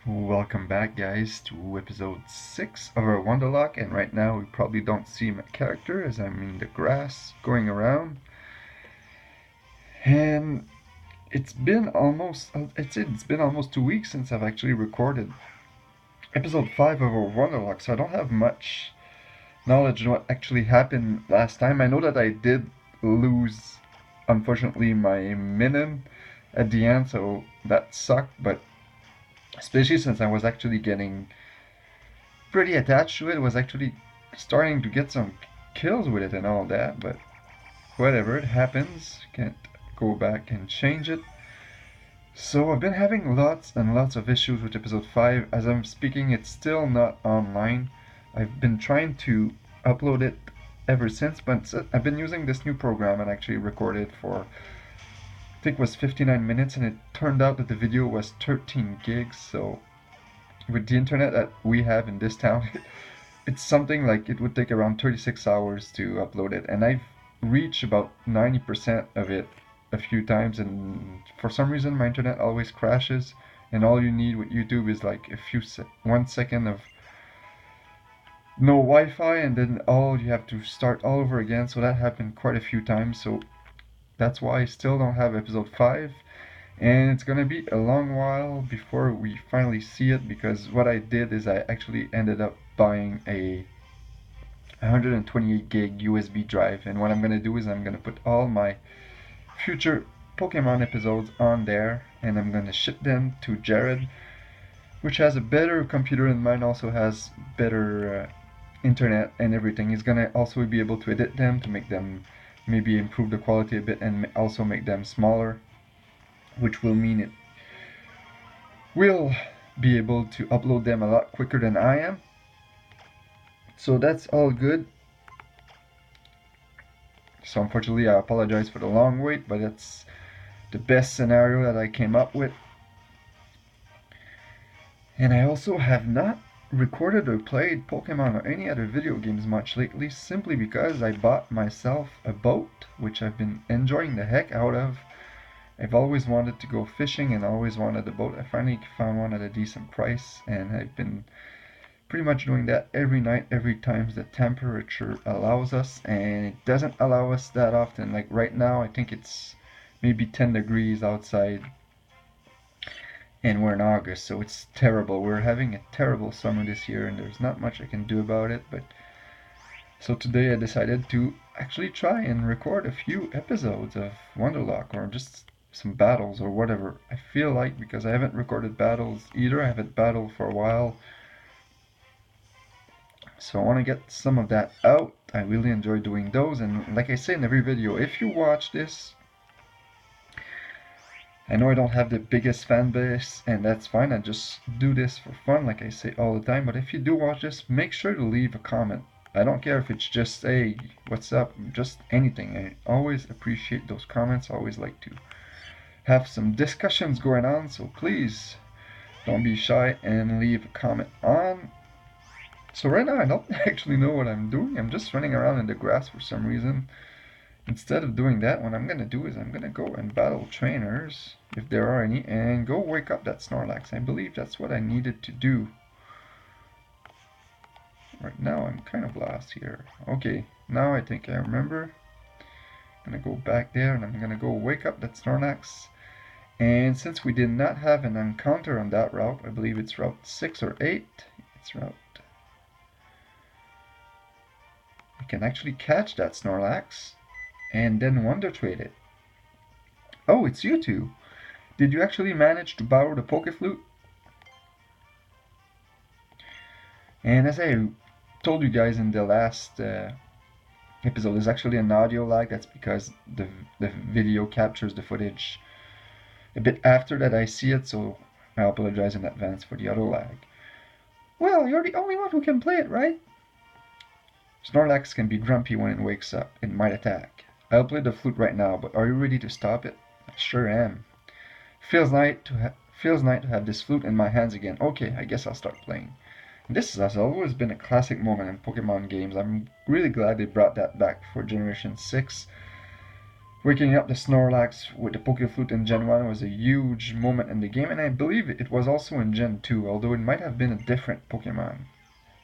Welcome back, guys, to episode 6 of our Wonderlocke. And right now, we probably don't see my character as I'm in the grass going around. And it's been almost 2 weeks since I've actually recorded episode 5 of our Wonderlocke, so I don't have much knowledge on what actually happened last time. I know that I did lose, unfortunately, my minion at the end, so that sucked, but especially since I was actually getting pretty attached to it, was actually starting to get some kills with it and all that, but whatever, it happens. Can't go back and change it. So I've been having lots and lots of issues with episode 5. As I'm speaking, it's still not online. I've been trying to upload it ever since, but I've been using this new program and actually recorded for, I think it was 59 minutes, and it turned out that the video was 13 gigs, so with the internet that we have in this town, it's something like it would take around 36 hours to upload it, and I've reached about 90% of it a few times, and for some reason my internet always crashes, and all you need with YouTube is like 1 second of no Wi-Fi, and then all you have to start all over again. So that happened quite a few times, so that's why I still don't have episode 5, and it's gonna be a long while before we finally see it, because what I did is I actually ended up buying a 128 gig USB drive, and what I'm gonna do is I'm gonna put all my future Pokemon episodes on there, and I'm gonna ship them to Jared, which has a better computer, and mine also has better internet and everything. He's gonna also be able to edit them to make them maybe improve the quality a bit and also make them smaller, which will mean it will be able to upload them a lot quicker than I am. So that's all good. So unfortunately, I apologize for the long wait, but it's the best scenario that I came up with. And I also have not recorded or played Pokemon or any other video games much lately, simply because I bought myself a boat, which I've been enjoying the heck out of. I've always wanted to go fishing and always wanted a boat. I finally found one at a decent price, and I've been pretty much doing that every night, every time the temperature allows us, and it doesn't allow us that often. Like right now, I think it's maybe 10 degrees outside, and we're in August, so it's terrible. We're having a terrible summer this year, and there's not much I can do about it. But so today I decided to actually try and record a few episodes of Wonderlocke, or just some battles or whatever I feel like, because I haven't recorded battles either. I haven't battled for a while, so I want to get some of that out. I really enjoy doing those, and like I say in every video, if you watch this, I know I don't have the biggest fan base, and that's fine. I just do this for fun, like I say all the time. But if you do watch this, make sure to leave a comment. I don't care if it's just, hey, what's up, just anything. I always appreciate those comments. I always like to have some discussions going on, so please don't be shy and leave a comment on. So right now I don't actually know what I'm doing. I'm just running around in the grass for some reason. Instead of doing that, what I'm gonna do is I'm gonna go and battle trainers, if there are any, and go wake up that Snorlax. I believe that's what I needed to do. Right now I'm kind of lost here. Okay, now I think I remember. I'm gonna go back there and I'm gonna go wake up that Snorlax. And since we did not have an encounter on that route, I believe it's route 6 or 8, it's route... I can actually catch that Snorlax and then Wondertrade it. Oh, it's you two. Did you actually manage to borrow the Pokeflute? And as I told you guys in the last episode, there's actually an audio lag. That's because the video captures the footage a bit after that I see it, so I apologize in advance for the audio lag. Well, you're the only one who can play it, right? Snorlax can be grumpy when it wakes up. It might attack. I'll play the flute right now, but are you ready to stop it? I sure am. Feels nice to have this flute in my hands again. Okay, I guess I'll start playing. And this has always been a classic moment in Pokemon games. I'm really glad they brought that back for Generation 6. Waking up the Snorlax with the Pokeflute in Gen 1 was a huge moment in the game, and I believe it was also in Gen 2, although it might have been a different Pokemon.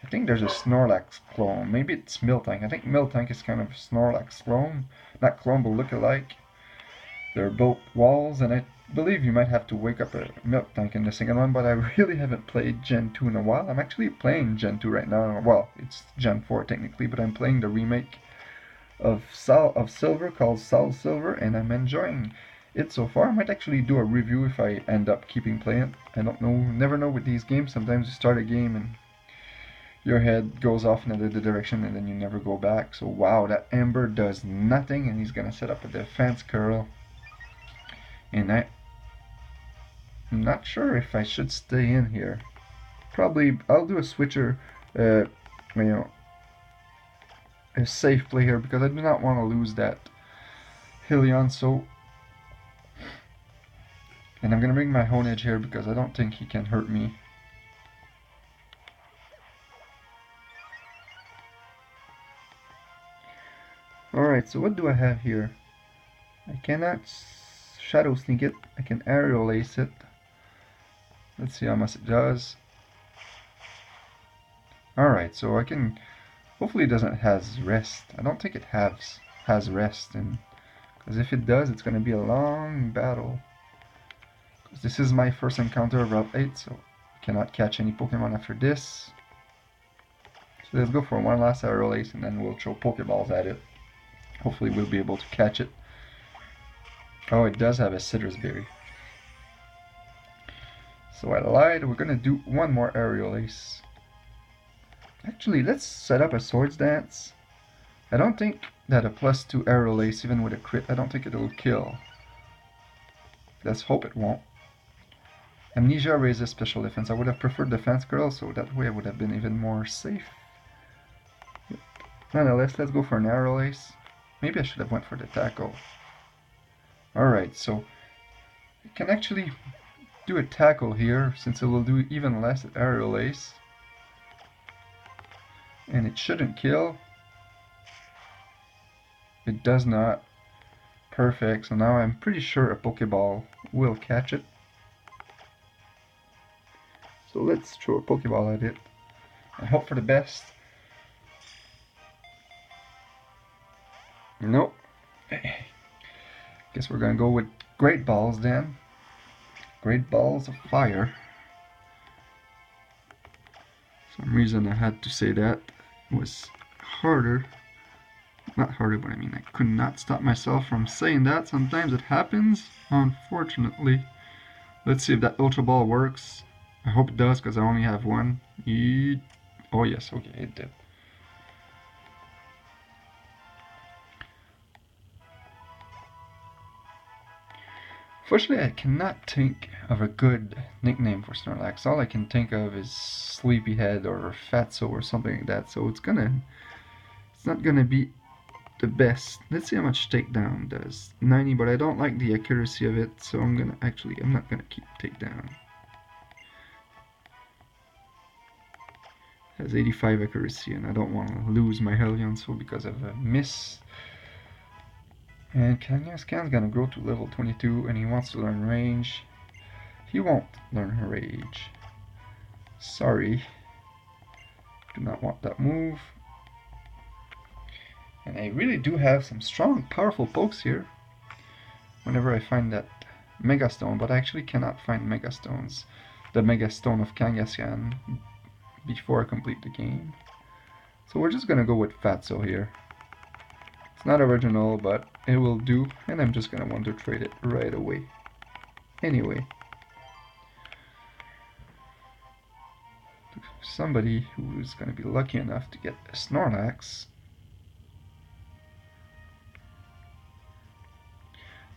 I think there's a Snorlax clone. Maybe it's Miltank. I think Miltank is kind of a Snorlax clone. Not clone, but look-alike. They're both walls, and I believe you might have to wake up a Miltank in the second one, but I really haven't played Gen 2 in a while. I'm actually playing Gen 2 right now. Well, it's Gen 4 technically, but I'm playing the remake of Silver called Soul Silver, and I'm enjoying it so far. I might actually do a review if I end up keeping playing. I don't know, never know with these games. Sometimes you start a game and your head goes off in another direction and then you never go back. So wow, that Ember does nothing, and he's gonna set up a defense curl. And I'm not sure if I should stay in here. Probably I'll do a switcher, you know, a safe play here because I do not want to lose that Hillion. So, and I'm gonna bring my Honedge here because I don't think he can hurt me. Alright, so what do I have here? I cannot Shadow Sneak it. I can Aerial Ace it. Let's see how much it does. Alright, so I can... Hopefully it doesn't has rest. I don't think it has rest, and because if it does, it's going to be a long battle. Because this is my first encounter of Route 8, so I cannot catch any Pokemon after this. So let's go for one last Aerial Ace, and then we'll throw Pokeballs at it. Hopefully we'll be able to catch it. Oh, it does have a Citrus Berry. So I lied. We're going to do one more Aerial Ace. Actually, let's set up a Swords Dance. I don't think that a +2 Aerial Ace, even with a crit, I don't think it'll kill. Let's hope it won't. Amnesia raises special defense. I would have preferred Defense Curl, so that way I would have been even more safe. Yep. Nonetheless, let's go for an Aerial Ace. Maybe I should have went for the Tackle. Alright, so I can actually do a Tackle here, since it will do even less at Aerial Ace. And it shouldn't kill. It does not. Perfect. So now I'm pretty sure a Pokeball will catch it. So let's throw a Pokeball at it and hope for the best. Nope. Guess we're gonna go with Great Balls then. Great Balls of Fire. For some reason I had to say that. It was harder. Not harder, but I mean I could not stop myself from saying that. Sometimes it happens, unfortunately. Let's see if that Ultra Ball works. I hope it does, because I only have one. Oh yes, okay, it did. Fortunately, I cannot think of a good nickname for Snorlax. All I can think of is Sleepyhead or Fatso or something like that. So it's not gonna be the best. Let's see how much takedown does. 90, but I don't like the accuracy of it, so I'm not gonna keep takedown. It has 85 accuracy, and I don't want to lose my Hellion, so because of a miss. And Kangaskhan's gonna grow to level 22, and he wants to learn Range. He won't learn Rage. Sorry. Do not want that move. And I really do have some strong, powerful pokes here. Whenever I find that Mega Stone, but I actually cannot find Mega Stones. The Mega Stone of Kangaskhan before I complete the game. So we're just gonna go with Fatso here. It's not original, but it will do, and I'm just gonna Wondertrade it right away. Anyway. Somebody who's gonna be lucky enough to get a Snorlax.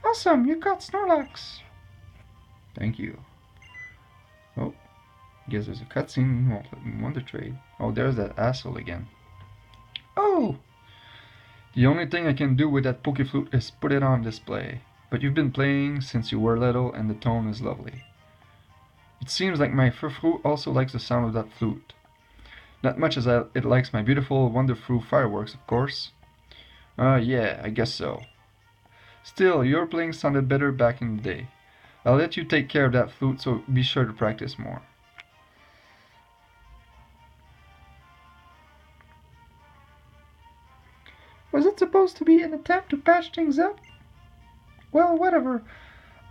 Awesome, you got Snorlax! Thank you. Oh, guess there's a cutscene. Won't let me Wondertrade. Oh, there's that asshole again. Oh! The only thing I can do with that Pokeflute is put it on display. But you've been playing since you were little, and the tone is lovely. It seems like my Furfru also likes the sound of that flute. Not much as it likes my beautiful Wonderfru fireworks, of course. Yeah, I guess so. Still, your playing sounded better back in the day. I'll let you take care of that flute, so be sure to practice more. Was it supposed to be an attempt to patch things up? Well, whatever.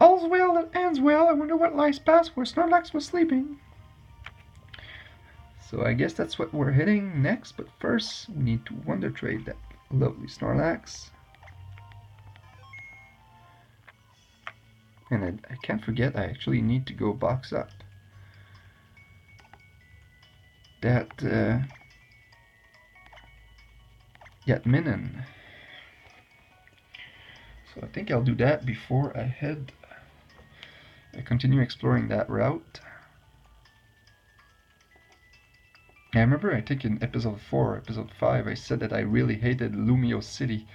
All's well that ends well. I wonder what lies past where Snorlax was sleeping. So I guess that's what we're hitting next, but first we need to Wondertrade that lovely Snorlax. And I can't forget, I actually need to go box up that Minin. So I think I'll do that before I continue exploring that route. I remember I think in episode 4, episode 5, I said that I really hated Lumio City,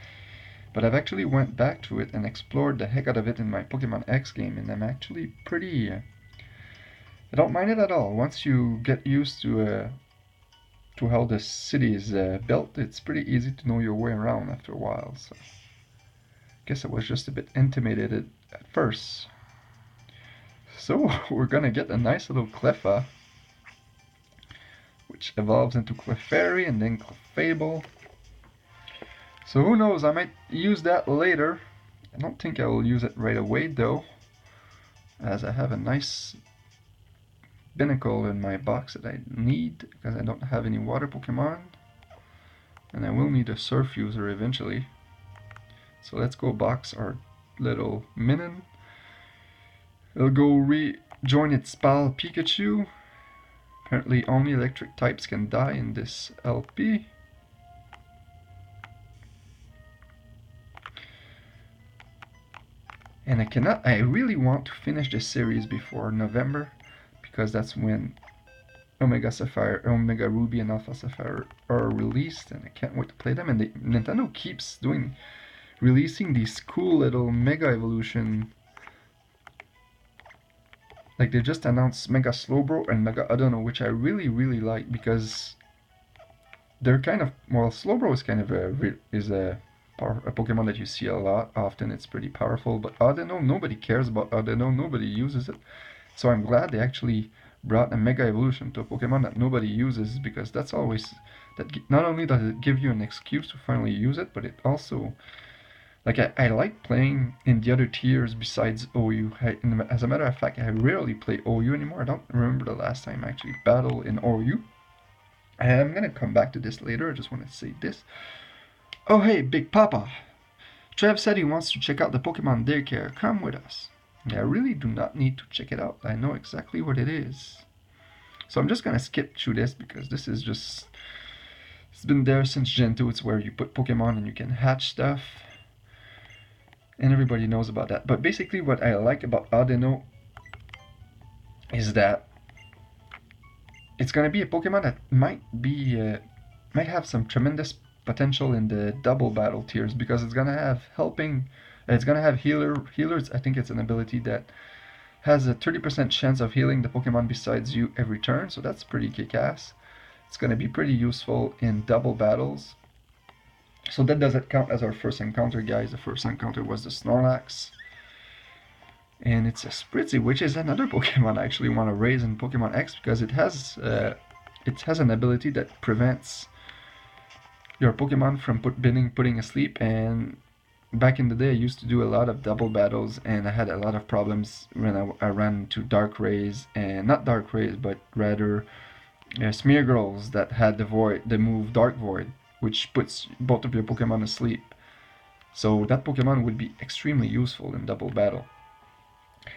but I've actually went back to it and explored the heck out of it in my Pokemon X game, and I'm actually pretty... I don't mind it at all. Once you get used to how the city is built, it's pretty easy to know your way around after a while, so... I guess I was just a bit intimidated at first. So we're gonna get a nice little Cleffa, which evolves into Clefairy and then Clefable. So who knows, I might use that later. I don't think I will use it right away though, as I have a nice Binnacle in my box that I need, because I don't have any water Pokemon. And I will need a Surf user eventually. So let's go box our little Minin. It'll go rejoin its pal Pikachu. Apparently only electric types can die in this LP. And I really want to finish this series before November, because that's when Omega Sapphire, Omega Ruby and Alpha Sapphire are released, and I can't wait to play them. And Nintendo keeps releasing these cool little Mega Evolution. Like they just announced Mega Slowbro and Mega Adono, which I really like, because they're kind of, well, Slowbro is kind of a Pokemon that you see a lot. Often it's pretty powerful, but Audino, nobody cares about Audino, nobody uses it. So I'm glad they actually brought a Mega Evolution to a Pokemon that nobody uses, because that's always, not only does it give you an excuse to finally use it, but it also, like, I like playing in the other tiers besides OU. As a matter of fact, I rarely play OU anymore. I don't remember the last time I actually battled in OU. I'm gonna come back to this later, I just want to say this. Oh hey, Big Papa! Trev said he wants to check out the Pokemon daycare. Come with us. I really do not need to check it out. I know exactly what it is. So I'm just gonna skip through this, because this is just... It's been there since Gen 2. It's where you put Pokemon and you can hatch stuff. And everybody knows about that. But basically what I like about Audino is that it's gonna be a Pokemon that might have some tremendous potential in the double battle tiers, because it's gonna have healers. I think it's an ability that has a 30% chance of healing the Pokemon besides you every turn, so that's pretty kick-ass. It's gonna be pretty useful in double battles. So that doesn't count as our first encounter, guys. The first encounter was the Snorlax. And it's a Spritzy, which is another Pokemon I actually want to raise in Pokemon X, because it has an ability that prevents your Pokemon from putting asleep. And back in the day, I used to do a lot of double battles, and I had a lot of problems when I ran into Dark Rays, and not Dark Rays, but rather Smeargirls that had the move Dark Void, which puts both of your Pokemon asleep. So that Pokemon would be extremely useful in double battle.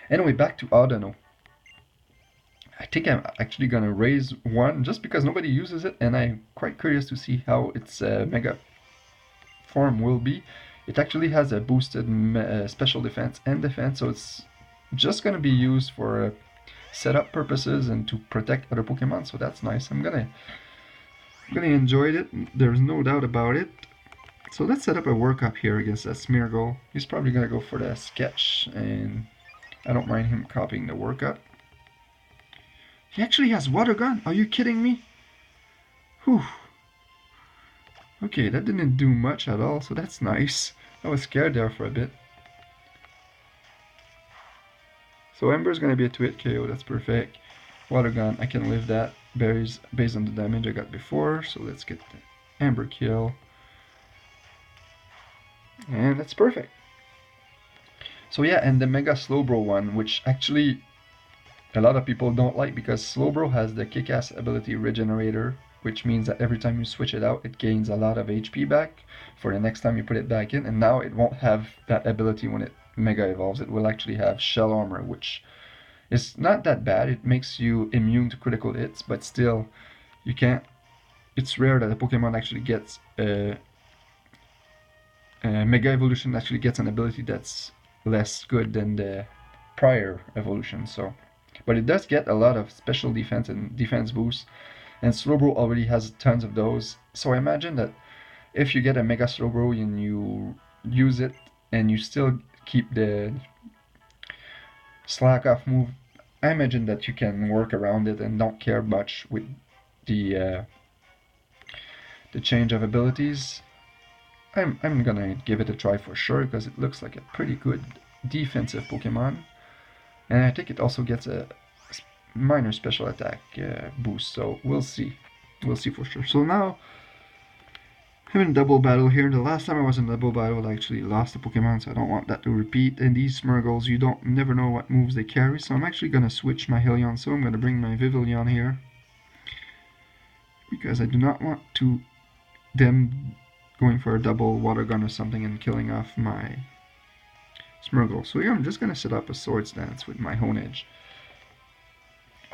Anyway, back to Audino. I think I'm actually gonna raise one just because nobody uses it, and I'm quite curious to see how its Mega form will be. It actually has a boosted special defense and defense, so it's just gonna be used for setup purposes and to protect other Pokemon, so that's nice. I'm gonna enjoy it, there's no doubt about it. So let's set up a workup here against that Smeargle. He's probably gonna go for the sketch, and I don't mind him copying the workup. He actually has Water Gun? Are you kidding me? Whew. Okay, that didn't do much at all, so that's nice. I was scared there for a bit. So Ember is going to be a 2-hit KO, that's perfect. Water Gun, I can live that berries based on the damage I got before, so let's get the Ember kill. And that's perfect. So yeah, and the Mega Slowbro one, which actually a lot of people don't like because Slowbro has the kick-ass ability Regenerator, which means that every time you switch it out, it gains a lot of HP back for the next time you put it back in, and now it won't have that ability when it Mega Evolves. It will actually have Shell Armor, which is not that bad. It makes you immune to critical hits, but still, you can't... It's rare that a Pokemon actually gets Mega Evolution actually gets an ability that's less good than the prior evolution, so... But it does get a lot of special defense and defense boosts, and Slowbro already has tons of those, so I imagine that if you get a Mega Slowbro and you use it, and you still keep the slack off move, I imagine that you can work around it and don't care much with the change of abilities. I'm gonna give it a try for sure, because it looks like a pretty good defensive Pokemon. And I think it also gets a minor special attack boost, so we'll see. We'll see for sure. So now, I'm in double battle here. The last time I was in double battle, I actually lost the Pokemon, so I don't want that to repeat. And these Smurgles, you never know what moves they carry, so I'm actually gonna switch my Helion. So I'm gonna bring my Vivillon here, because I do not want them going for a double Water Gun or something and killing off my Smurgle. So here I'm just gonna set up a Swords Dance with my Honedge.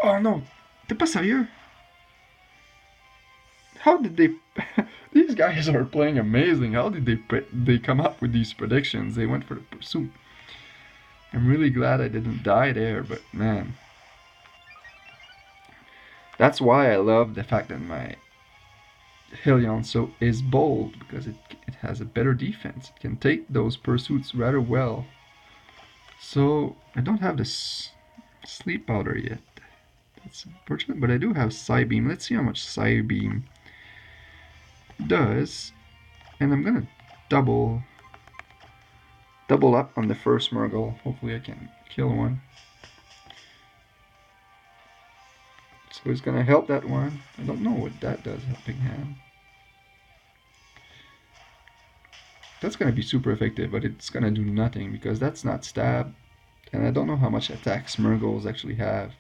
Oh no! T'es pas sérieux? How did they... These guys are playing amazing. How did they come up with these predictions? They went for the pursuit. I'm really glad I didn't die there, but man. That's why I love the fact that my Helion is bold, because it has a better defense. It can take those pursuits rather well. So I don't have this Sleep Powder yet. That's unfortunate, but I do have Psybeam. Let's see how much Psybeam does. And I'm gonna double up on the first Smurgle. Hopefully I can kill one. So it's gonna help that one. I don't know what that does, Helping Hand. That's gonna be super effective, but it's gonna do nothing because that's not stab. And I don't know how much attack Smurgles actually have.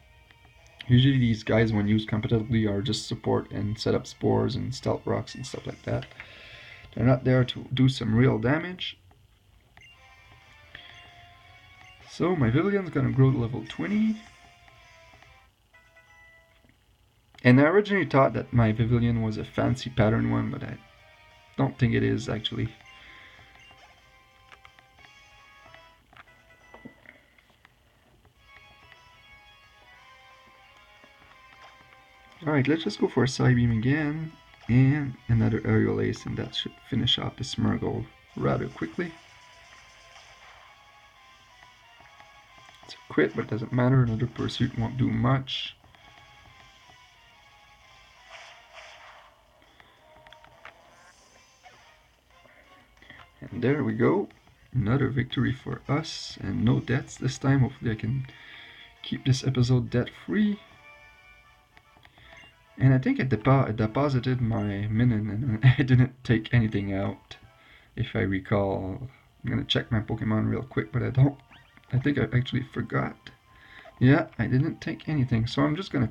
Usually these guys, when used competitively, are just support and set up spores and stealth rocks and stuff like that. They're not there to do some real damage. So my Vivillion's gonna grow to level 20. And I originally thought that my Vivillon was a fancy pattern one, but I don't think it is actually. Alright, let's just go for a Psybeam again, and another Aerial Ace, and that should finish off the Smurgle rather quickly. It's a crit, but it doesn't matter, another Pursuit won't do much. And there we go, another victory for us, and no deaths this time. Hopefully I can keep this episode debt-free. And I think I deposited my Minin and I didn't take anything out, if I recall. I'm gonna check my Pokemon real quick, but I think I actually forgot. Yeah, I didn't take anything, so I'm just gonna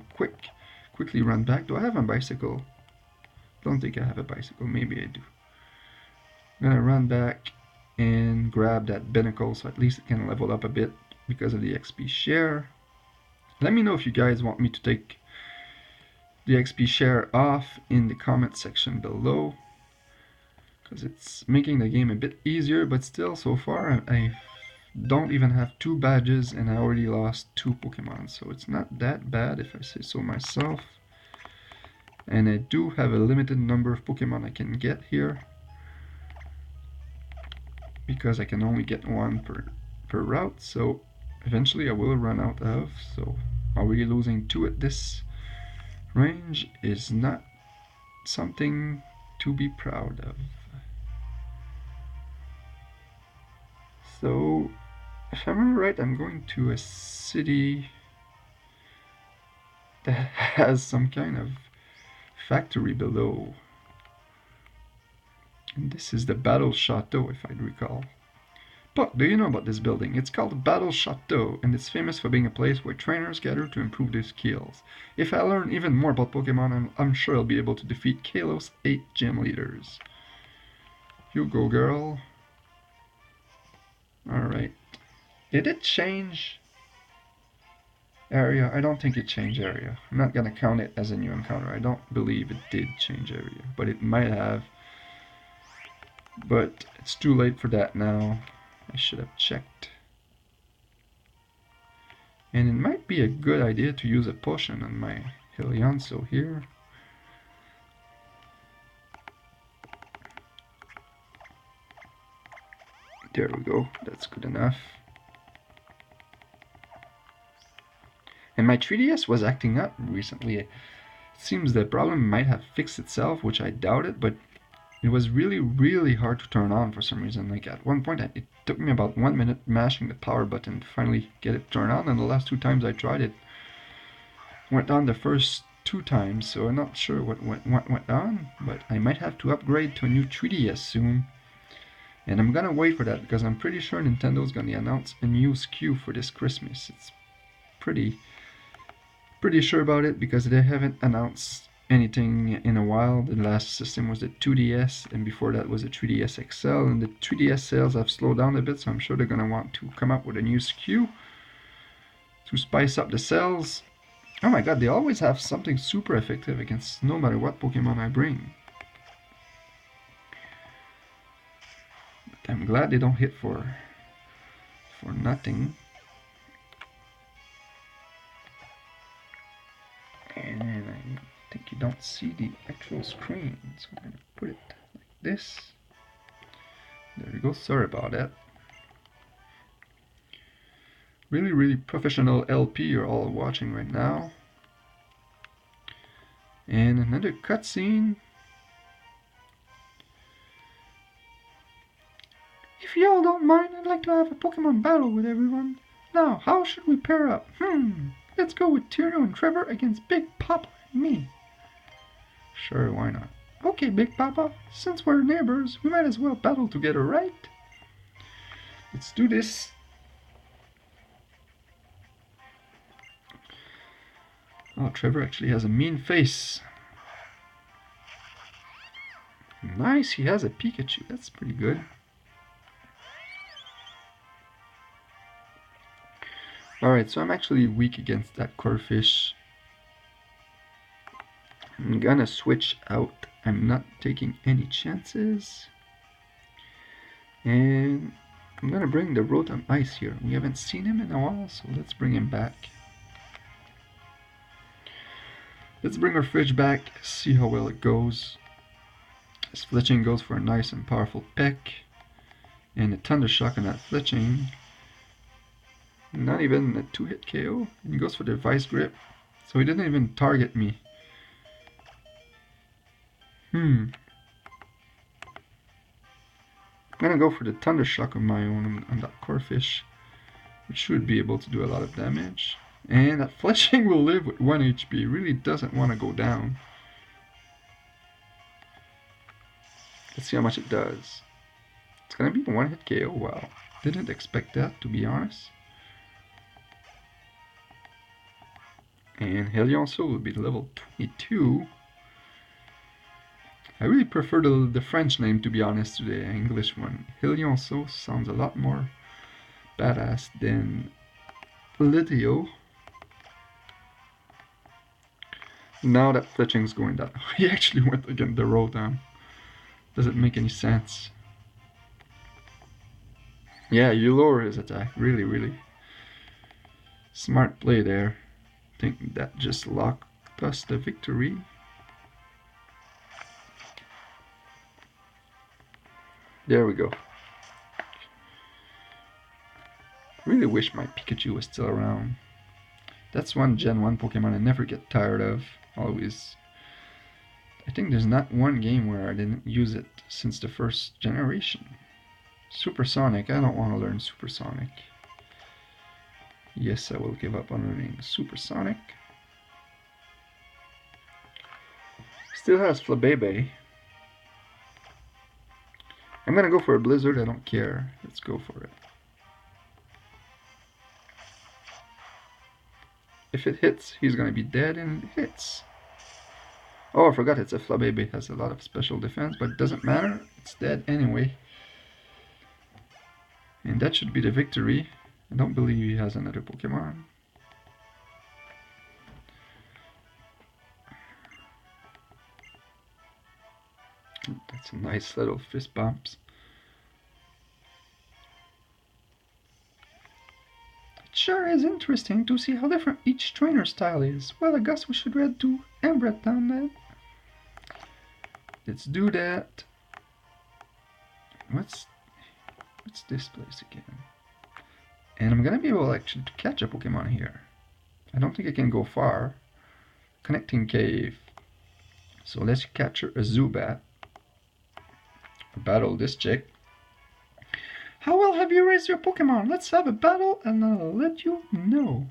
quickly run back. Do I have a bicycle? Don't think I have a bicycle, maybe I do. I'm gonna run back and grab that Binnacle, so at least it can level up a bit because of the XP share. Let me know if you guys want me to take the XP share off in the comment section below, because it's making the game a bit easier, but still, so far I don't even have 2 badges and I already lost 2 Pokemon, so it's not that bad if I say so myself. And I do have a limited number of Pokemon I can get here, because I can only get 1 per route, so eventually I will run out of, so already losing 2 at this range is not something to be proud of. So if I remember right, I'm going to a city that has some kind of factory below. And this is the Battle Chateau, if I recall. But do you know about this building? It's called the Battle Chateau, and it's famous for being a place where trainers gather to improve their skills. If I learn even more about Pokemon, I'm sure I'll be able to defeat Kalos' 8 gym leaders. You go, girl. Alright. Did it change area? I don't think it changed area. I'm not gonna count it as a new encounter. I don't believe it did change area, but it might have. But it's too late for that now. I should have checked. And it might be a good idea to use a potion on my Helianso here. There we go, that's good enough. And my 3DS was acting up recently. It seems the problem might have fixed itself, which I doubt it, but it was really hard to turn on for some reason. Like at one point it took me about 1 minute mashing the power button to finally get it turned on, and the last 2 times I tried it went on the first 2 times, so I'm not sure what went on, but I might have to upgrade to a new 3DS soon. And I'm gonna wait for that because I'm pretty sure Nintendo's gonna announce a new SKU for this Christmas. It's pretty sure about it because they haven't announced anything in a while. The last system was the 2DS, and before that was the 3DS XL, and the 3DS sales have slowed down a bit, so I'm sure they're gonna want to come up with a new SKU to spice up the sales. Oh my god, they always have something super effective against no matter what Pokemon I bring. But I'm glad they don't hit for nothing. And I think you don't see the actual screen, so I'm going to put it like this. There you go, sorry about that. Really professional LP you're all watching right now. And another cutscene. If y'all don't mind, I'd like to have a Pokemon battle with everyone. Now, how should we pair up? Let's go with Tierno and Trevor against Big Papa and me. Sure, why not? Okay, Big Papa, since we're neighbors, we might as well battle together, right? Let's do this. Oh, Trevor actually has a mean face. Nice, he has a Pikachu. That's pretty good. Alright, so I'm actually weak against that Corphish. I'm gonna switch out. I'm not taking any chances. And I'm gonna bring the Rotom Ice here. We haven't seen him in a while, so let's bring him back. Let's bring our Fridge back, see how well it goes. This Fletching goes for a nice and powerful peck. And a Thunder Shock on that Fletching. Not even a 2-hit KO. And he goes for the Vice Grip. So he didn't even target me. I'm gonna go for the Thunder Shock of my own on that Corphish, which should be able to do a lot of damage. And that Fletching will live with 1 HP. Really doesn't want to go down. Let's see how much it does. It's gonna be a 1-hit KO. Wow. Didn't expect that, to be honest. And Helianso will be level 22. I really prefer the French name, to be honest, to the English one. Helianso sounds a lot more badass than Litio. Now that Fletching's going down, he actually went against the Rotom. Doesn't make any sense. Yeah, you lower his attack. Really smart play there. I think that just locked us the victory. There we go. Really wish my Pikachu was still around. That's one Gen 1 Pokemon I never get tired of. Always. I think there's not one game where I didn't use it since the first generation. Supersonic, I don't want to learn Supersonic. Yes, I will give up on learning Supersonic. Still has Flabebe. I'm gonna go for a Blizzard, I don't care. Let's go for it. If it hits, he's gonna be dead, and it hits. Oh, I forgot it's a Flabebe, has a lot of special defense, but it doesn't matter, it's dead anyway. And that should be the victory. I don't believe he has another Pokemon. That's a nice little fist bumps. It sure is interesting to see how different each trainer style is. Well, I guess we should head to Embret Town then. Let's do that. What's this place again? And I'm gonna be able actually to catch a Pokemon here. I don't think I can go far. Connecting Cave. So let's capture a Zubat. Battle this chick. How well have you raised your Pokemon? Let's have a battle and I'll let you know.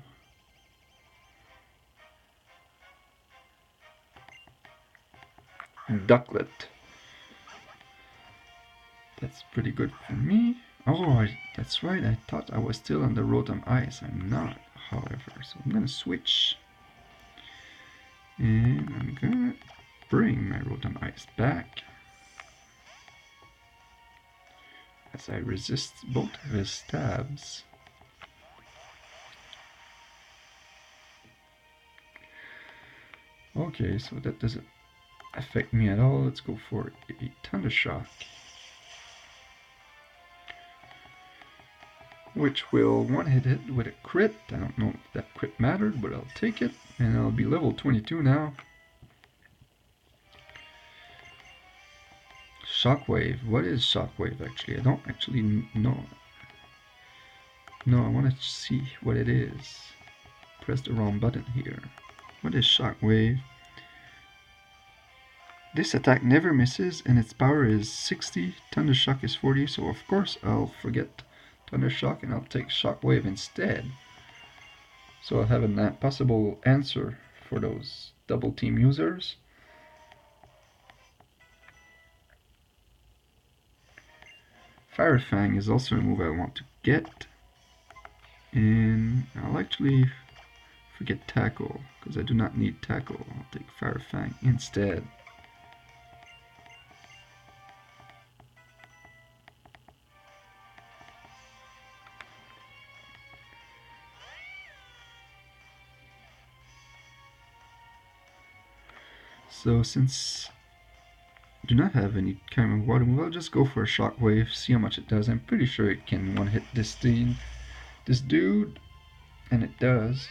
Ducklet. That's pretty good for me. Oh, that's right. I thought I was still on the Rotom Ice. I'm not, however. So I'm gonna switch. And I'm gonna bring my Rotom Ice back. As I resist both of his stabs. Okay, so that doesn't affect me at all. Let's go for a Thundershock. Which will one-hit it with a crit. I don't know if that crit mattered, but I'll take it. And I'll be level 22 now. Shockwave. What is Shockwave actually? I don't actually know. No, I want to see what it is. Press the wrong button here. What is Shockwave? This attack never misses and its power is 60. Thundershock is 40, so of course I'll forget Thundershock and I'll take Shockwave instead. So I'll have a possible answer for those double team users. Fire Fang is also a move I want to get. And I'll actually forget Tackle, because I do not need Tackle. I'll take Fire Fang instead. So since I do not have any kind of water move, I'll just go for a Shockwave, see how much it does. I'm pretty sure it can one-hit this dude, and it does.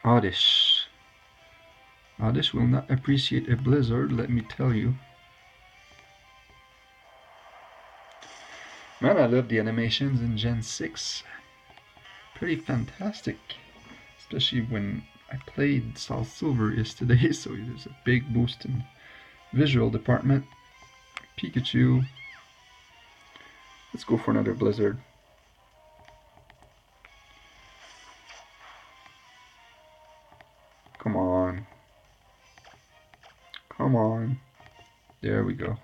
Oddish. Oddish will not appreciate a blizzard, let me tell you. Man, I love the animations in Gen 6. Pretty fantastic. Especially when I played Soul Silver yesterday, so there's a big boost in visual department. Pikachu. Let's go for another blizzard. Come on. Come on. There we go.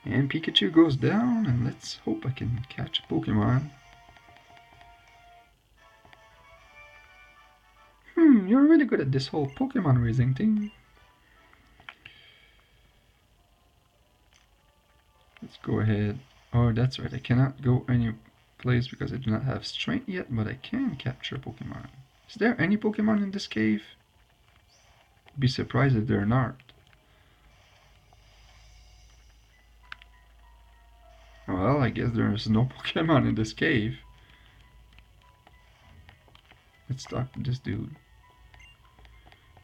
And Pikachu goes down, and let's hope I can catch a Pokemon. You're really good at this whole Pokemon raising thing. Let's go ahead. Oh, that's right. I cannot go any place because I do not have strength yet, but I can capture a Pokemon. Is there any Pokemon in this cave? I'd be surprised if there are not. Well, I guess there's no Pokemon in this cave. Let's talk to this dude.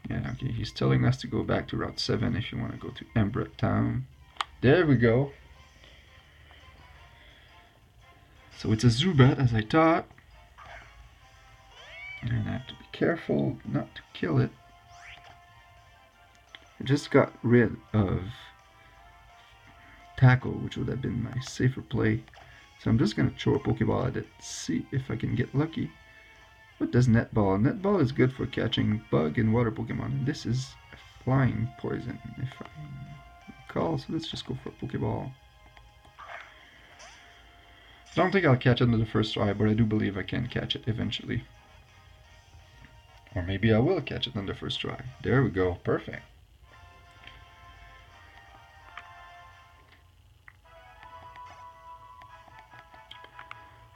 Yeah, okay, he's telling us to go back to Route 7 if you want to go to Embret Town. There we go. So it's a Zubat, as I thought. And I have to be careful not to kill it. I just got rid of tackle, which would have been my safer play. So I'm just going to throw a Pokeball at it, see if I can get lucky. What does Netball? Netball is good for catching bug and water Pokemon. And this is a flying poison, if I recall. So let's just go for a Pokeball. I don't think I'll catch it on the first try, but I do believe I can catch it eventually. Or maybe I will catch it on the first try. There we go. Perfect.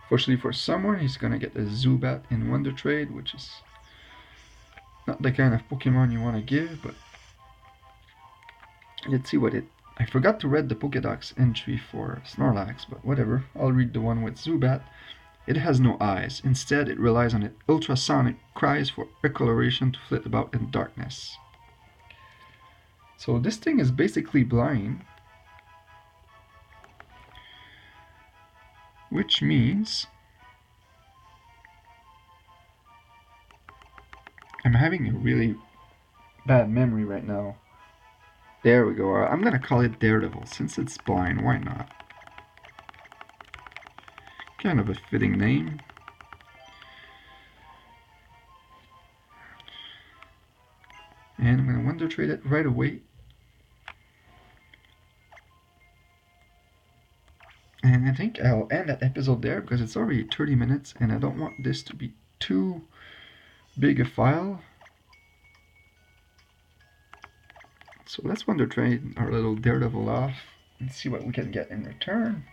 Fortunately for someone, he's gonna get a Zubat in Wondertrade, which is not the kind of Pokemon you want to give, but let's see what it... I forgot to read the Pokédex entry for Snorlax, but whatever. I'll read the one with Zubat. It has no eyes. Instead, it relies on its ultrasonic cries for ecoloration to flit about in darkness. So this thing is basically blind, which means I'm having a really bad memory right now. There we go. I'm gonna call it Daredevil since it's blind. Why not? Kind of a fitting name. And I'm gonna Wondertrade it right away. And I think I'll end that episode there because it's already 30 minutes and I don't want this to be too big a file. So let's Wondertrade our little Daredevil off and see what we can get in return.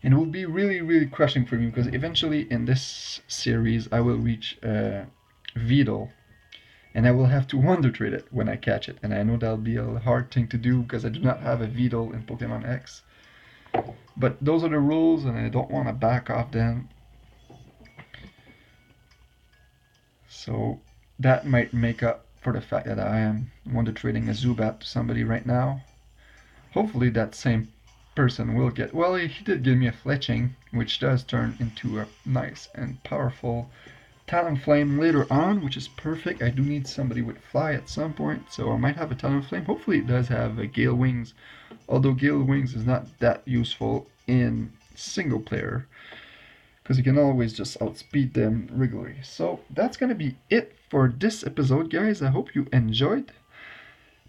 And it will be really, really crushing for me because eventually in this series I will reach Weedle. And I will have to Wondertrade it when I catch it. And I know that'll be a hard thing to do because I do not have a Weedle in Pokemon X. But those are the rules and I don't want to back off them. So that might make up for the fact that I am Wondertrading a Zubat to somebody right now. Hopefully that same person will get... Well, he did give me a Fletching, which does turn into a nice and powerful Talonflame later on, which is perfect. I do need somebody with Fly at some point, so I might have a Talonflame. Hopefully it does have a Gale Wings, although Gale Wings is not that useful in single player, because you can always just outspeed them regularly. So that's going to be it for this episode, guys. I hope you enjoyed.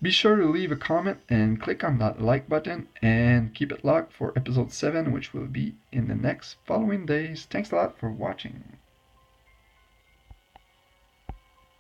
Be sure to leave a comment and click on that like button and keep it locked for episode 7, which will be in the next following days. Thanks a lot for watching.